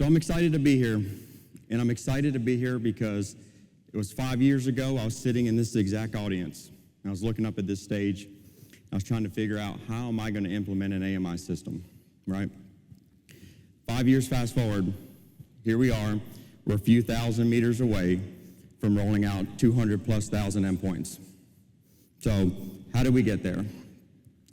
So I'm excited to be here, and I'm excited to be here because it was 5 years ago I was sitting in this exact audience. I was looking up at this stage. I was trying to figure out how am I going to implement an AMI system, right? 5 years fast forward, here we are. We're a few thousand meters away from rolling out 200+ thousand endpoints. So how did we get there?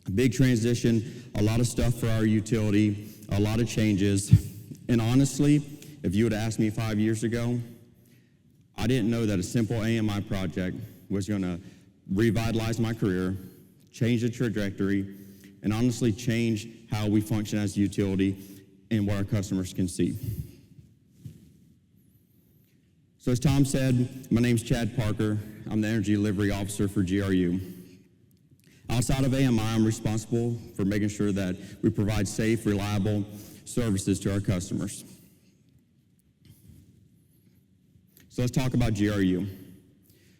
A big transition, a lot of stuff for our utility, a lot of changes. And honestly, if you would have asked me 5 years ago, I didn't know that a simple AMI project was going to revitalize my career, change the trajectory, and honestly change how we function as a utility and what our customers can see. So as Tom said, my name's Chad Parker. I'm the Energy Delivery Officer for GRU. Outside of AMI, I'm responsible for making sure that we provide safe, reliable services to our customers. So let's talk about GRU.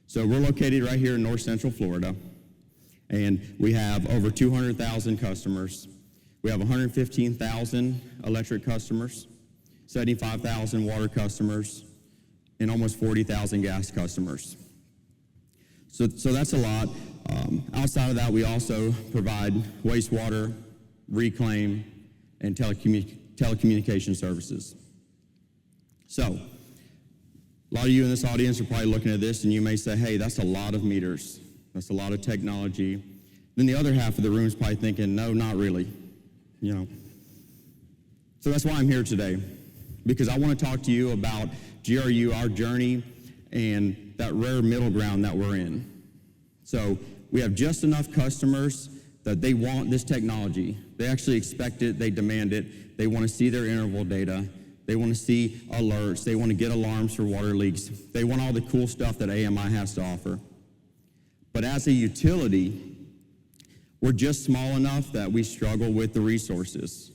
So we're located right here in North Central Florida, and we have over 200,000 customers. We have 115,000 electric customers, 75,000 water customers, and almost 40,000 gas customers. So that's a lot. Outside of that, we also provide wastewater, reclaim, and telecommunication services. So, a lot of you in this audience are probably looking at this and you may say, hey, that's a lot of meters. That's a lot of technology. Then the other half of the room is probably thinking, no, not really, you know. So that's why I'm here today, because I want to talk to you about GRU, our journey, and that rare middle ground that we're in. So we have just enough customers that they want this technology. They actually expect it, they demand it, they want to see their interval data, they want to see alerts, they want to get alarms for water leaks, they want all the cool stuff that AMI has to offer. But as a utility, we're just small enough that we struggle with the resources.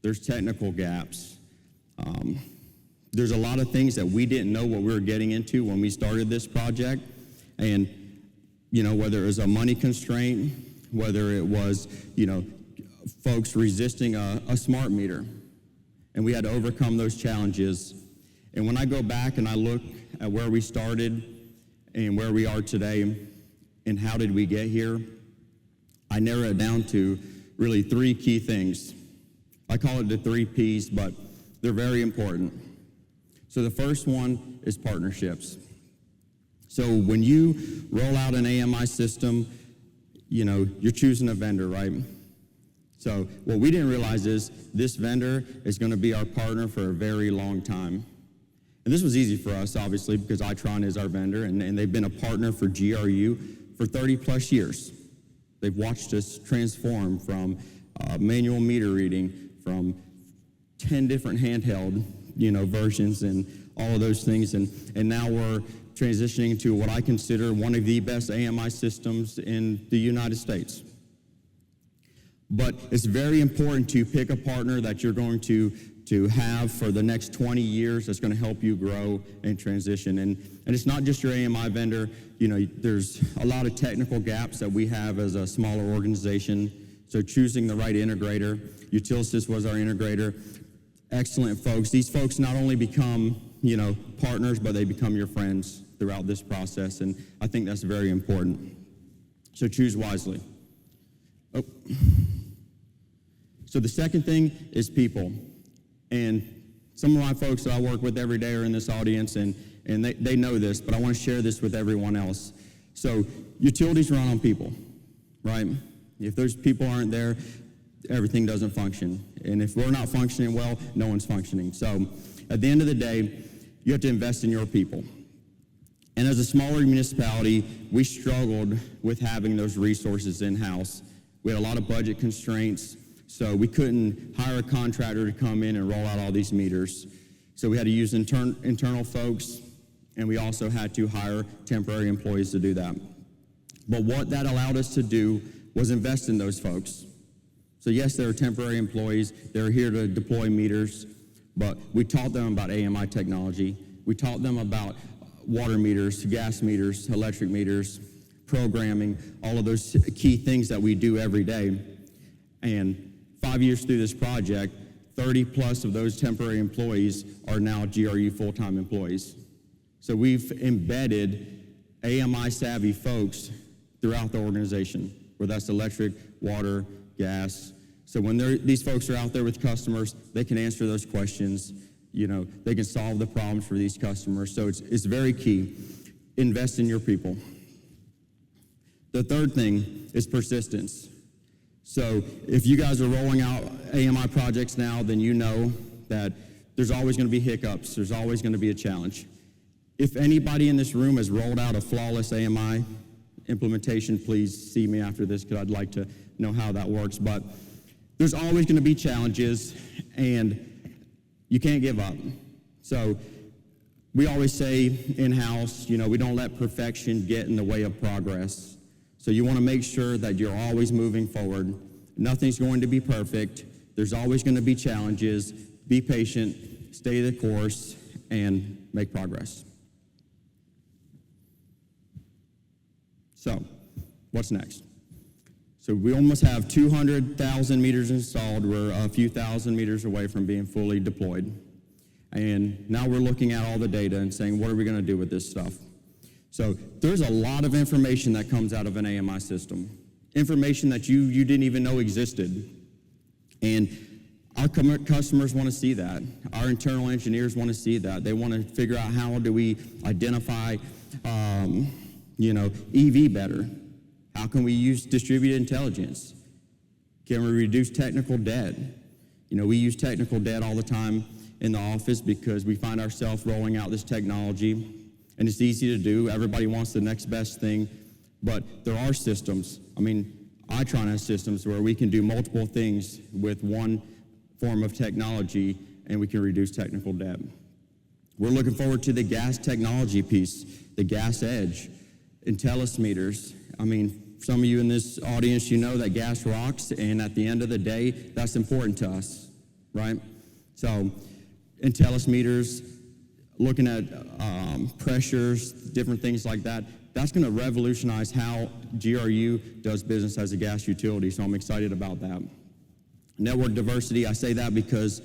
There's technical gaps. There's a lot of things that we didn't know what we were getting into when we started this project. And, you know, whether it was a money constraint, whether it was, you know, folks resisting a smart meter. And we had to overcome those challenges. And when I go back and I look at where we started and where we are today and how did we get here, I narrow it down to really three key things. I call it the 3 Ps, but they're very important. So the first one is partnerships. So when you roll out an AMI system, you know, you're choosing a vendor, right? So what we didn't realize is this vendor is going to be our partner for a very long time. And this was easy for us, obviously, because Itron is our vendor, and they've been a partner for GRU for 30+ years. They've watched us transform from manual meter reading, from 10 different handheld, you know, versions and all of those things, and now we're transitioning to what I consider one of the best AMI systems in the United States. But it's very important to pick a partner that you're going to have for the next 20 years that's going to help you grow and transition. And it's not just your AMI vendor. You know, there's a lot of technical gaps that we have as a smaller organization. So choosing the right integrator. Utilsys was our integrator. Excellent folks. These folks not only become, you know, partners, but they become your friends throughout this process, and I think that's very important. So choose wisely. Oh. So the second thing is people. And some of my folks that I work with every day are in this audience, and they know this, but I want to share this with everyone else. So utilities run on people, right? If those people aren't there, everything doesn't function. And if we're not functioning well, no one's functioning. So at the end of the day, you have to invest in your people. And as a smaller municipality, we struggled with having those resources in-house. We had a lot of budget constraints, so we couldn't hire a contractor to come in and roll out all these meters. So we had to use internal folks, and we also had to hire temporary employees to do that. But what that allowed us to do was invest in those folks. So yes, they were temporary employees. They were here to deploy meters, but we taught them about AMI technology. We taught them about water meters, gas meters, electric meters, programming, all of those key things that we do every day. And 5 years through this project, 30 plus of those temporary employees are now GRU full-time employees. So we've embedded AMI savvy folks throughout the organization, whether that's electric, water, gas. So when these folks are out there with customers, they can answer those questions. You know, they can solve the problems for these customers. So it's very key. Invest in your people. The third thing is persistence. So if you guys are rolling out AMI projects now, then you know that there's always going to be hiccups. There's always going to be a challenge. If anybody in this room has rolled out a flawless AMI implementation, please see me after this because I'd like to know how that works. But there's always going to be challenges, and you can't give up. So we always say in-house, you know, we don't let perfection get in the way of progress. So you want to make sure that you're always moving forward. Nothing's going to be perfect. There's always going to be challenges. Be patient, stay the course, and make progress. So, what's next? So we almost have 200,000 meters installed. We're a few thousand meters away from being fully deployed. And now we're looking at all the data and saying, what are we going to do with this stuff? So there's a lot of information that comes out of an AMI system, information that you didn't even know existed. And our customers want to see that. Our internal engineers want to see that. They want to figure out how do we identify EV better? How can we use distributed intelligence? Can we reduce technical debt? You know, we use technical debt all the time in the office because we find ourselves rolling out this technology, and it's easy to do. Everybody wants the next best thing, but there are systems. I mean, Itron has systems where we can do multiple things with one form of technology, and we can reduce technical debt. We're looking forward to the gas technology piece, the gas edge, Intellis meters. I mean, some of you in this audience, you know that gas rocks, and at the end of the day, that's important to us, right? So, Intellis meters, looking at pressures, different things like that, that's going to revolutionize how GRU does business as a gas utility, so I'm excited about that. Network diversity, I say that because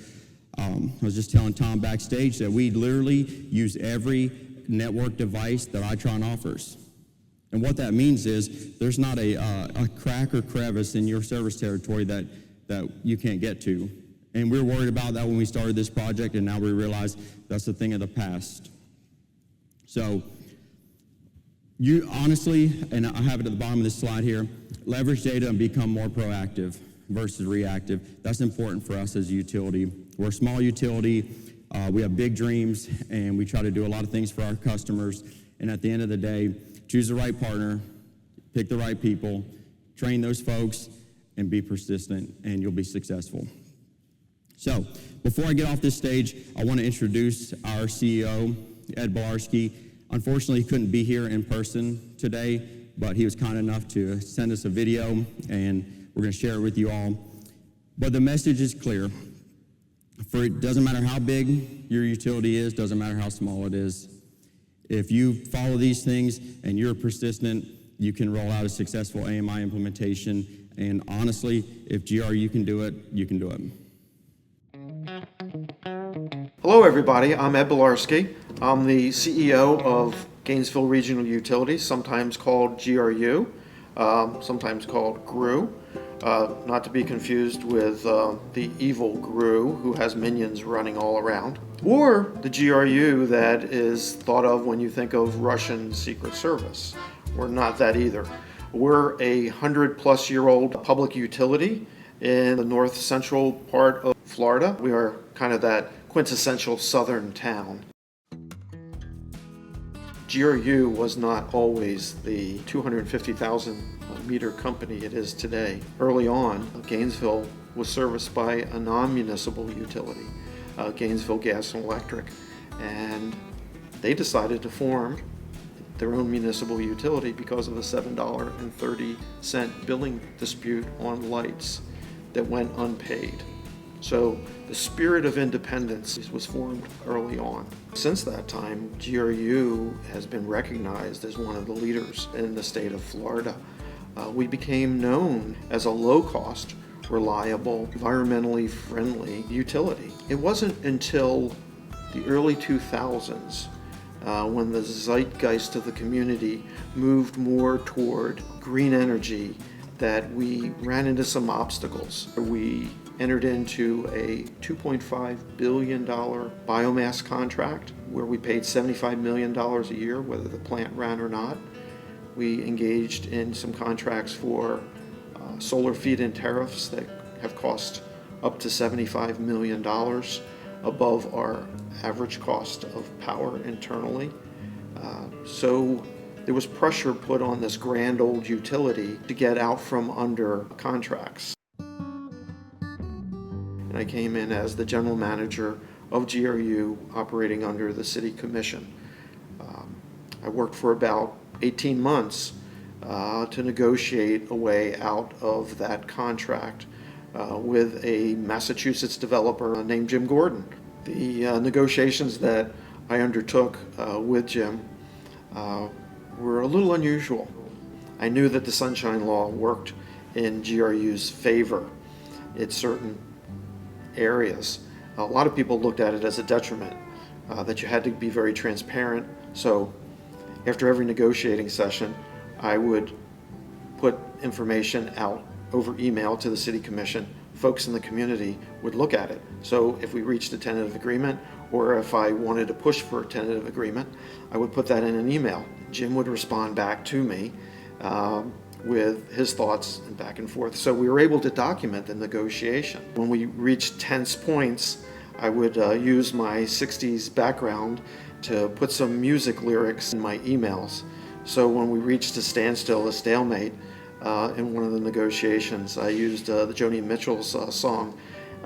I was just telling Tom backstage that we literally use every network device that Itron offers. And what that means is there's not a crack or crevice in your service territory that you can't get to. And we were worried about that when we started this project, and now we realize that's a thing of the past. So you honestly, and I have it at the bottom of this slide here, leverage data and become more proactive versus reactive. That's important for us as a utility. We're a small utility. We have big dreams, and we try to do a lot of things for our customers. And at the end of the day, choose the right partner, pick the right people, train those folks, and be persistent, and you'll be successful. So, before I get off this stage, I want to introduce our CEO, Ed Bielarski. Unfortunately, he couldn't be here in person today, but he was kind enough to send us a video, and we're going to share it with you all. But the message is clear. It doesn't matter how big your utility is, doesn't matter how small it is. If you follow these things and you're persistent, you can roll out a successful AMI implementation. And honestly, if GRU can do it, you can do it. Hello everybody, I'm Ed Bielarski. I'm the CEO of Gainesville Regional Utilities, sometimes called GRU, sometimes called GRU. Not to be confused with the evil GRU who has minions running all around, or the GRU that is thought of when you think of Russian Secret Service. We're not that either. We're a 100-plus-year-old public utility in the north central part of Florida. We are kind of that quintessential southern town. GRU was not always the 250,000 meter company it is today. Early on, Gainesville was serviced by a non-municipal utility, Gainesville Gas and Electric, and they decided to form their own municipal utility because of the $7.30 billing dispute on lights that went unpaid. So the spirit of independence was formed early on. Since that time, GRU has been recognized as one of the leaders in the state of Florida. We became known as a low-cost, reliable, environmentally friendly utility. It wasn't until the early 2000s when the zeitgeist of the community moved more toward green energy that we ran into some obstacles. We entered into a $2.5 billion biomass contract where we paid $75 million a year, whether the plant ran or not. We engaged in some contracts for solar feed-in tariffs that have cost up to $75 million above our average cost of power internally. So there was pressure put on this grand old utility to get out from under contracts. And I came in as the general manager of GRU operating under the city commission. I worked for about 18 months to negotiate a way out of that contract with a Massachusetts developer named Jim Gordon. The negotiations that I undertook with Jim were a little unusual. I knew that the Sunshine Law worked in GRU's favor in certain areas. A lot of people looked at it as a detriment, that you had to be very transparent. So after every negotiating session, I would put information out over email to the city commission. Folks in the community would look at it. So if we reached a tentative agreement, or if I wanted to push for a tentative agreement, I would put that in an email. Jim would respond back to me with his thoughts and back and forth. So we were able to document the negotiation. When we reached tense points, I would use my 60s background to put some music lyrics in my emails. So when we reached a standstill, a stalemate, in one of the negotiations, I used the Joni Mitchell's song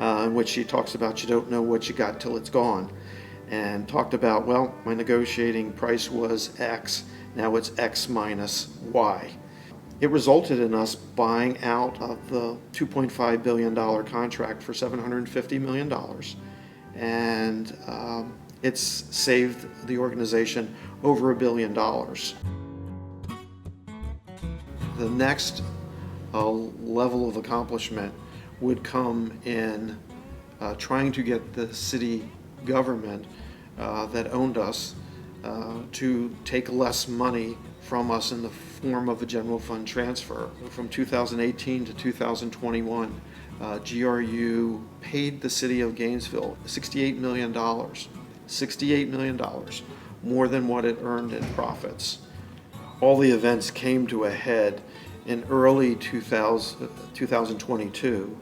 in which she talks about you don't know what you got till it's gone, and talked about, well, my negotiating price was X, now it's X minus Y. It resulted in us buying out of the $2.5 billion contract for $750 million, and it's saved the organization over $1 billion. The next level of accomplishment would come in trying to get the city government that owned us to take less money from us in the form of a general fund transfer. From 2018 to 2021, GRU paid the city of Gainesville $68 million, $68 million, more than what it earned in profits. All the events came to a head in early 2022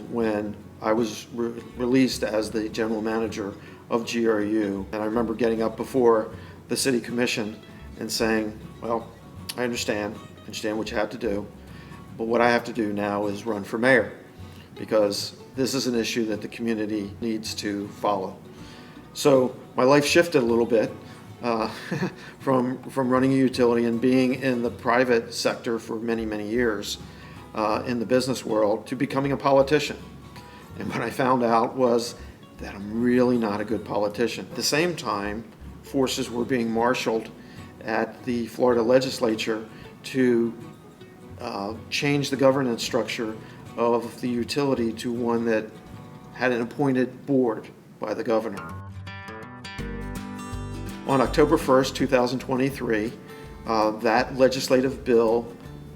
when I was released as the general manager of GRU. And I remember getting up before the city commission and saying, well, I understand what you have to do, but what I have to do now is run for mayor, because this is an issue that the community needs to follow. So my life shifted a little bit from running a utility and being in the private sector for many, many years in the business world to becoming a politician. And what I found out was that I'm really not a good politician. At the same time, forces were being marshaled at the Florida legislature to change the governance structure of the utility to one that had an appointed board by the governor. On October 1st, 2023, that legislative bill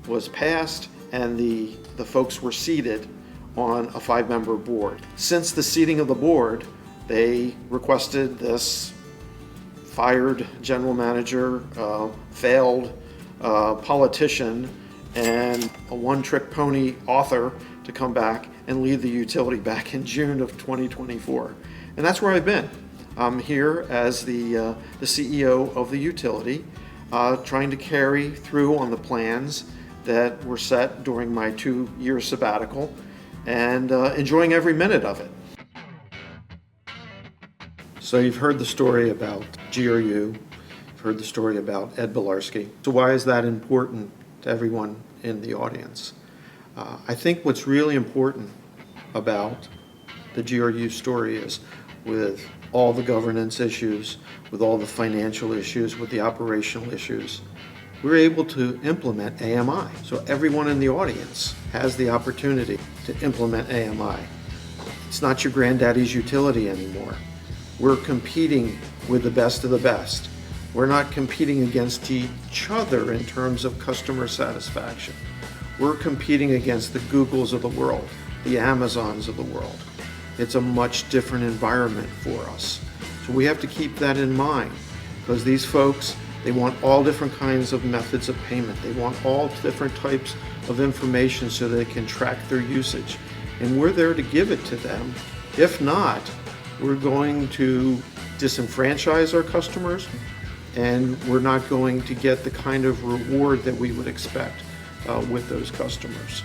was passed and the folks were seated on a 5-member board. Since the seating of the board, they requested this fired general manager, failed politician, and a one-trick pony author to come back and lead the utility back in June of 2024. And that's where I've been. I'm here as the CEO of the utility, trying to carry through on the plans that were set during my 2-year sabbatical and enjoying every minute of it. So you've heard the story about GRU, you've heard the story about Ed Bielarski. So why is that important to everyone in the audience? I think what's really important about the GRU story is, with all the governance issues, with all the financial issues, with the operational issues, we're able to implement AMI. So everyone in the audience has the opportunity to implement AMI. It's not your granddaddy's utility anymore. We're competing with the best of the best. We're not competing against each other in terms of customer satisfaction. We're competing against the Googles of the world, the Amazons of the world. It's a much different environment for us. So we have to keep that in mind, because these folks, they want all different kinds of methods of payment. They want all different types of information so they can track their usage. And we're there to give it to them. If not, we're going to disenfranchise our customers, and we're not going to get the kind of reward that we would expect with those customers.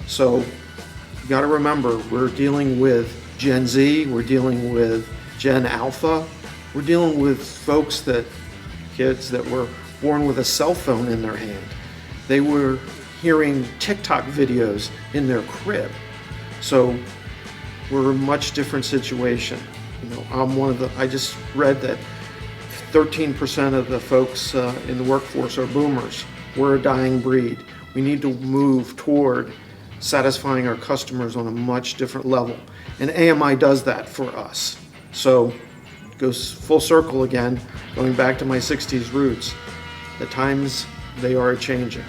So you got to remember, we're dealing with Gen Z, we're dealing with Gen Alpha, we're dealing with folks kids that were born with a cell phone in their hand. They were hearing TikTok videos in their crib. So we're a much different situation. You know, I just read that 13% of the folks in the workforce are boomers. We're a dying breed. We need to move toward satisfying our customers on a much different level. And AMI does that for us. So it goes full circle again, going back to my 60s roots. The times, they are changing.